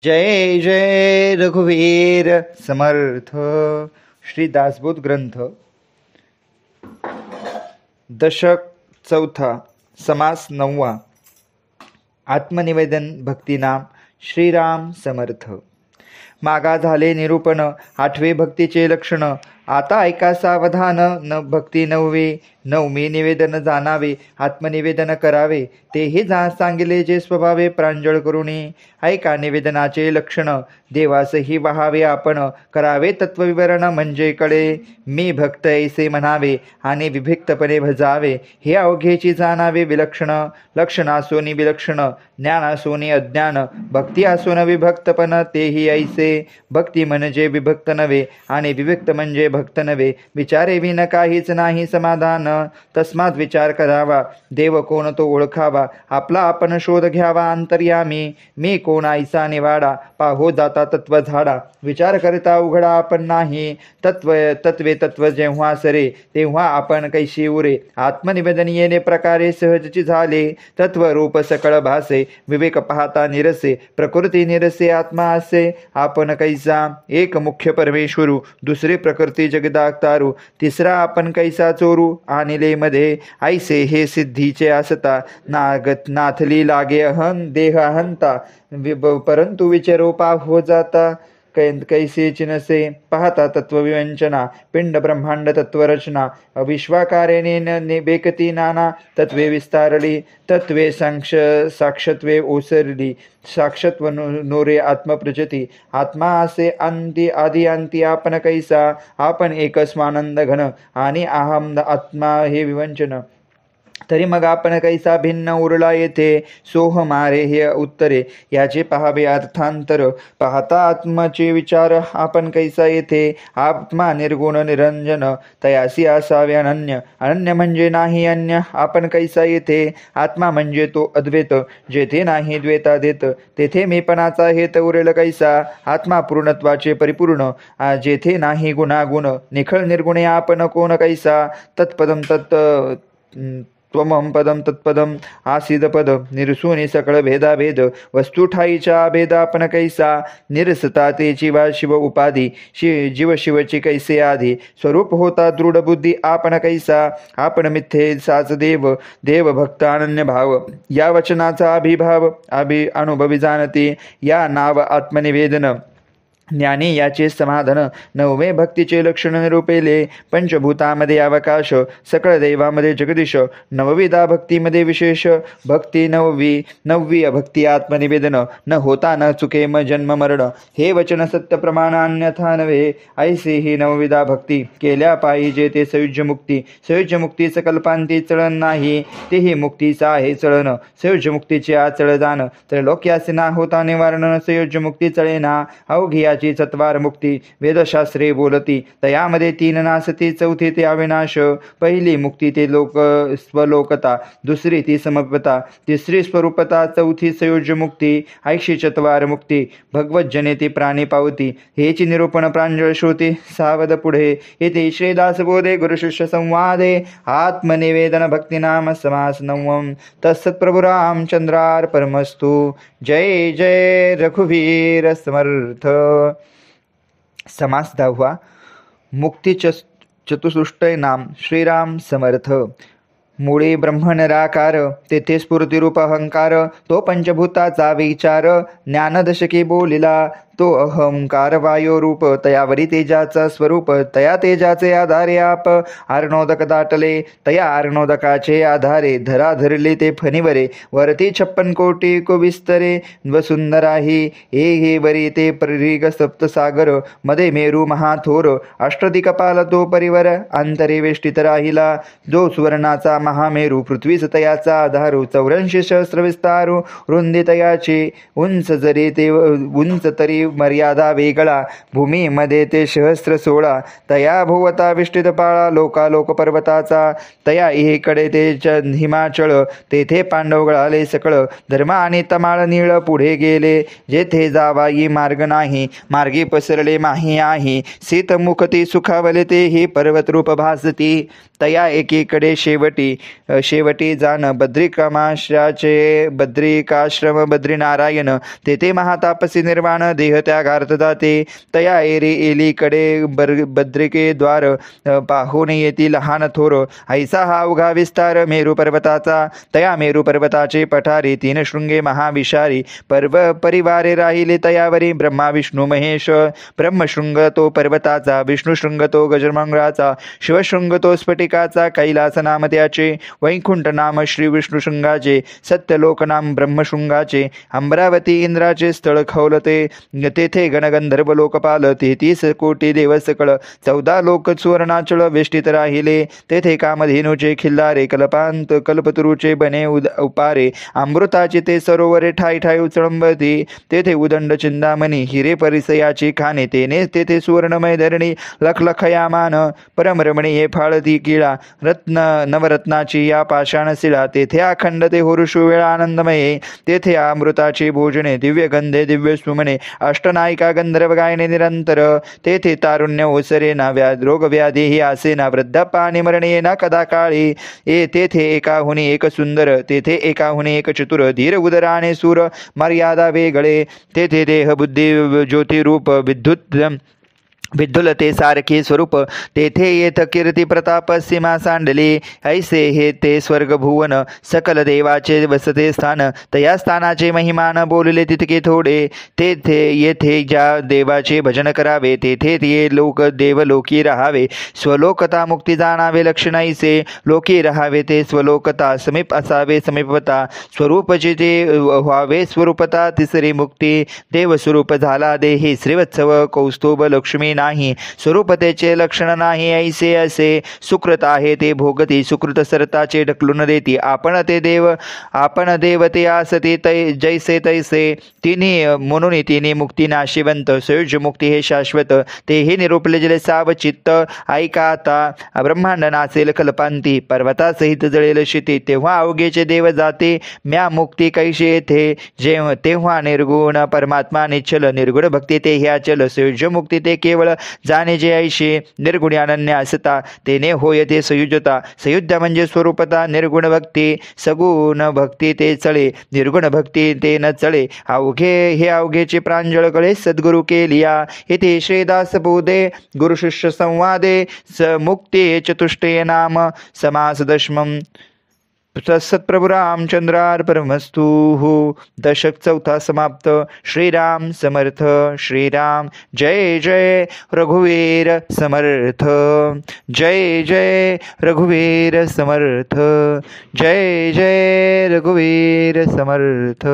जय जय रघुवीर समर्थ. श्री दासबोध ग्रंथ दशक चौथा, समास नववा. आत्मनिवेदन भक्तिनाम. श्रीराम समर्थ. मागा झाले निरूपण आठवे भक्तीचे लक्षण. आता ऐका सावधान. न भक्ती नववे नवमी निवेदन जाणावे. आत्मनिवेदन करावे तेही सांगिले जे स्वभावे प्रांजळ करुणी. ऐका निवेदनाचे लक्षण. देवासही वहावे आपण. करावे तत्वविवरण म्हणजे कळे. मी भक्त ऐसे म्हणावे आणि विभिक्तपणे भजावे. हे अवघेची जाणावे विलक्षण. लक्षण असोनी विलक्षण. ज्ञान असोनी अज्ञान. भक्ती असोन विभक्तपण तेही ऐसे. भक्ती म्हणजे विभक्त नव्हे आणि विभक्त म्हणजे भक्त नव्हे. विचारे विन काहीच नाही समाधान. तस्मात विचार करावा. देव कोण तो ओळखावा. आपला आपण शोध घ्यावा अंतर्यामी. मी कोण ऐसा निवाडा. पाहो जाता तत्व झाडा. विचार करता उघडा आपण नाही. तत्वे तत्व जेव्हा सरे तेव्हा आपण कैशी उरे. आत्मनिवेदन येणे प्रकारे सहजची झाले. तत्व रूप सकळ भासे. विवेक पाहता निरसे. प्रकृती निरसे आत्मा असे. आपण कैसा. एक मुख्य परमेश्वरू. दुसरे प्रकृती जगदातारू. तिसरा आपण कैसा चोरू. आणिले मध्ये ऐसे हे सिद्धीचे असता. नाथली लागे अहं देह अहंता. परंतु विचारो पाहो जाता कैसे चिनसे. पाहता तत्वविवंचना. पिंड ब्रह्मांड तत्वरचना. विश्वाकारेने बेकती नाना. तत्वे विस्तारली. तत्वे साक्षत्वे ओसरली. साक्षत्व नोरे आत्मप्रजती. आत्मा असे अंती आदी अंती आपण कैसा. आपण एक स्वानंद घन आणि अहम आत्मा हे विवंचन. तरी मग आपण कैसा भिन्न उरला येथे. सोह मारे हे उत्तरे. याचे पहावे अर्थांतर. पाहता आत्माचे विचार आपण कैसा येथे. आत्मा निर्गुण निरंजन. तयासी असावे अनन्य. अनन्य म्हणजे नाही अन्य. आपण कैसा येथे. आत्मा म्हणजे तो अद्वैत. जेथे नाही द्वैतादेत तेथे मीपणाचा हेत उरेल कैसा. आत्मा पूर्णत्वाचे परिपूर्ण. जेथे नाही गुणागुण. निखळ निर्गुणे आपण कोण कैसा. तत्पदम त्वमं पदम तत्पदम आसीद पद. निरसूनी सकळ भेदाभेद. वस्तू ठाईच्या भेदा आपण कैसा. निरसता तेची वा शिव उपाधी. जीव शिवची कैसे आधी. स्वरूप होता दृढ बुद्धी आपण कैसा. आपण मिथ्ये साच देव. देव भक्त अनन्य भाव. या वचनाचा अभिभाव अनुभवी जाणती. या नाव आत्मनिवेदन. ज्ञानी याचे समाधान. नववे भक्तीचे लक्षण निरूपेले. पंचभूतामध्ये अवकाश. सकळ दैवामध्ये जगदीश. नवविधा भक्तीमध्ये विशेष. भक्ती नववी भक्ती आत्मनिवेदन. न होता न चुके जन्म मरण. हे वचन सत्य प्रमाण अन्यथा नव्हे. ऐसे ही नवविधा भक्ती केल्या पाहिजे ते संयुज्य मुक्ती. संयुज्य मुक्ती सकल्पांती चळण नाही. तेही मुक्तीचा आहे चळण. संयुज्य मुक्तीचे आचळ जाण. त्रैलोक्यासे ना होता निवारण. संयुज्य मुक्ती चळेना. अवघी चत्वार मुक्ती वेदशास्त्रे बोलती. तयामध्ये तीन नासती. चौथी ते अविनाश. पहिली मुक्ती ते स्वलोकता. दुसरी ती समपता. तिसरी स्वरूपता. चौथी संयोज्य मुक्ती. ऐशी चत्वार मुक्ती. भगवज्जने ती प्राणी पावती. हेची निरूपण प्रांजळ श्रुती. सावध पुढे येथे श्रीदासबोधे गुरुशिष्य संवादे. आत्मनिवेदन भक्तिनाम समास नवम. तत्सत्प्रभु रामचंद्रार्पणमस्तु. जय जय रघुवीर समर्थ. समास दहावा. मुक्ती चतुसृष्टय नाम. श्रीराम समर्थ. मुळे ब्रह्म निराकार. तेथे स्फूर्तिरूप अहंकार. तो पंचभूताचा विचार. ज्ञानदशके बोलिला. तो अहंकार वायोरूप. तयावरी तेजाचा स्वरूप. तया तेजाचे आधारे आप. अर्णोदक दाटले. तया अर्णोदकाचे आधारे धरा धरले ते फणीवरे. वरती 56 कोटी को विस्तरे. वसुंधराही हे वरी ते परिग सप्तसागर. मध्ये मेरू महाथोर. अष्टदिक्पाल तो परिवर. अंतरे वेष्टित राहिला. जो सुवर्णाचा महामेरू. पृथ्वीच तयाचा आधारू. 84 सहस्र विस्तारू. रुंदी तयाची. उंच जरी ते उंच तरी मर्यादा वेगळा. भूमीमध्ये ते 16 तया भोवता विष्टित पाळा. लोकालोक पर्वताचा. तया इकडे ते हिमाचळ. तेथे पांडव गळाले सकळ. धर्म आणि तमाळ नीळ पुढे गेले. जेथे जावाई मार्ग नाही. मार्गी पसरले माही आहे. शीतमुख ती सुखावले. ते ही पर्वतरूप भासती. तया एकीकडे शेवटी शेवटी जाण बद्रिकाश्रम बद्रीनारायण तेथे महातापसी निर्वाण देह त्यागार्थ जाते तया एलीकडे बद्रिके द्वार पाहून येती लहान थोर ऐसा हा अवघा विस्तार मेरू पर्वताचा तया मेरू पर्वताचे पठारी तीन शृंगे महाविषारी परिवारे राहिले तयावरी ब्रह्मा विष्णू महेश ब्रह्मशृंग तो पर्वताचा विष्णुशृंग तो गजमंगळाचा शिवशृंग तो स्फटिकाचा कैलास नाम त्याचे वैकुंठ नाम श्री विष्णुशृंगाचे सत्यलोक नाम ब्रह्मशृंगाचे अमरावती इंद्राचे स्थळ खवलते तेथे गणगंधर्व लोकपाल 33 कोटी देव सकळ 14 लोक सुवर्णाचळ वेष्टित राहिले तेथे कामधेनूचे खिल्लारे कल्पांत कल्पतरूचे बने उपारे अमृताचे ते सरोवरे ठाई ठाई उचळंबती तेथे उदंड चिंदामणी हिरे परिसयाची खाणे तेथे सुवर्णमय धरणी लखलखयामान परमरमणी हे फाळती किळा नवरत्नाची या पाषाण शिळा तेथे अखंड ते होरुषु वेळा आनंदमये तेथे अमृताची भोजने दिव्य गंधे दिव्य सुमने अष्टनायिका गंधर्व गायने निरंतर तेथे तारुण्य ओसरे ना रोग व्याधी ही आसे ना वृद्धापानी मरणे ना कदा काळी तेथे एकाहुनी एक सुंदर तेथे एकाहुनी एक चतुर धीर उदराने सूर मर्यादा वेगळे तेथे देह बुद्धी ज्योती रूप विद्युलते सारखे स्वरूप तेथे येथ कीर्ती प्रताप सीमा सांडली ऐसे हे ते स्वर्ग भुवन सकल देवाचे वसते स्थान तया स्थानाचे महिमान बोलले तितके थोडे तेथे येथे ज्या देवाचे भजन करावे तेथे ते लोक देवलोकी राहावे स्वलोकता मुक्ती जाणावे लक्षण ऐसे लोकी राहावे ते स्वलोकता समीप असावे समीपता स्वरूपचे ते व्हावे स्वरूपता तिसरी मुक्ती देवस्वरूप झाला देही श्रीवत्सव कौस्तुभ लक्ष्मी नाही स्वरूपतेचे लक्षण नाही ऐसे असे सुकृत आहे ते भोगती सुकृत सरताचे ढकलून देती आपण देवते आसते जैसे तैसे तिन्ही म्हणून तिन्ही मुक्ती नाशिवंत संयुज मुक्ती हे शाश्वत तेही निरूपले जले सावचित्त ऐका आता ब्रह्मांड नासेल कल्पांती पर्वतासहित जळेल शिती तेव्हा अवघेचे देव जाते म्या मुक्ती कैशी येथे तेव्हा निर्गुण परमात्मा निश्चल निर्गुण भक्ती ते ह्या चल संयुज मुक्ती ते केवळ जाणे जे ऐशी निर्गुणी अनन्य असता तेने होय ते संयुजता संयुज म्हणजे स्वरूपता निर्गुण भक्ती सगुण भक्ती ते चळे निर्गुण भक्ती ते न चळे हे अवघेचे प्रांजळ कळे सद्गुरु केलिया इथे श्रीदास बोधे गुरु शिष्य संवादे मुक्ती चतुष्टय नाम समास दशमम सत्प्रभु रामचंद्रार्पणमस्तु दशक 4 समाप्त. श्रीराम समर्थ. श्रीराम जय जय रघुवीर समर्थ. जय जय रघुवीर समर्थ. जय जय रघुवीर समर्थ.